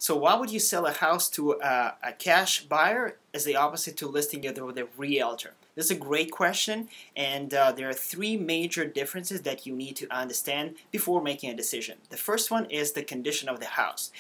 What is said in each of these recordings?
So why would you sell a house to a cash buyer as the opposite to listing it with a realtor? This is a great question, and there are three major differences that you need to understand before making a decision. The first one is the condition of the house.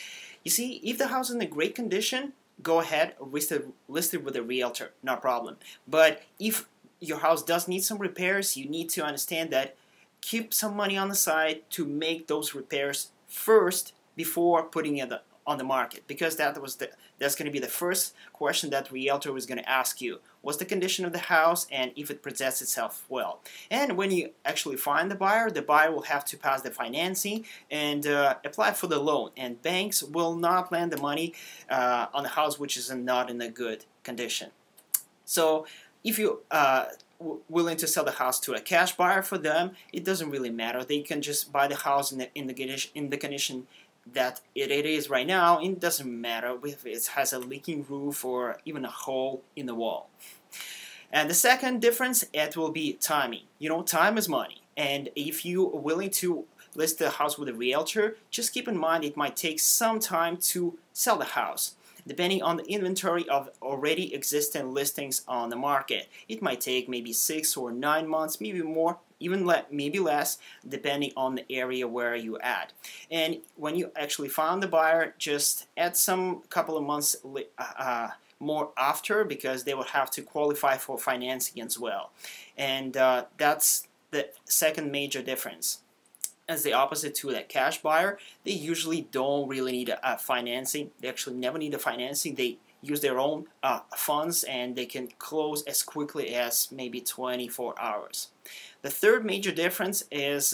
You see, if the house is in a great condition, go ahead, list it with a realtor, no problem. But if your house does need some repairs, you need to understand that keep some money on the side to make those repairs first before putting it on the market, because that's going to be the first question that realtor is going to ask you. What's the condition of the house and if it presents itself well? And when you actually find the buyer will have to pass the financing and apply for the loan, and banks will not lend the money on a house which is not in a good condition. So if you willing to sell the house to a cash buyer, for them it doesn't really matter. They can just buy the house in the condition that it is right now. It doesn't matter if it has a leaking roof or even a hole in the wall. And the second difference, it will be timing. You know, time is money, and if you are willing to list the house with a realtor, just keep in mind it might take some time to sell the house. Depending on the inventory of already existing listings on the market, it might take maybe 6 or 9 months, maybe more, even maybe less, depending on the area where you're at. And when you actually find the buyer, just add some couple of months more after, because they will have to qualify for financing as well. And that's the second major difference. As the opposite to a cash buyer, they usually don't really need financing. They actually never need the financing. They use their own funds, and they can close as quickly as maybe 24 hours. The third major difference is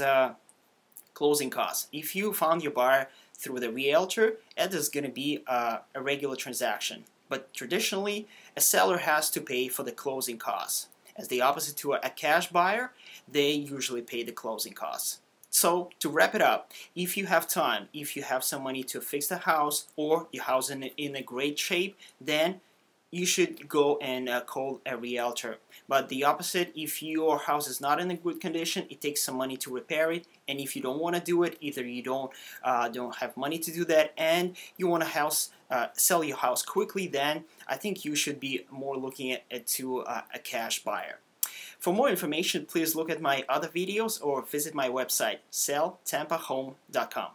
closing costs. If you found your buyer through the realtor, it is going to be a regular transaction. But traditionally, a seller has to pay for the closing costs. As the opposite to a cash buyer, they usually pay the closing costs. So to wrap it up, if you have time, if you have some money to fix the house, or your house in a great shape, then you should go and call a realtor. But the opposite, if your house is not in a good condition, it takes some money to repair it, and if you don't want to do it, either you don't have money to do that, and you want to sell your house quickly, then I think you should be more looking at a cash buyer. For more information, please look at my other videos or visit my website, selltampahome.com.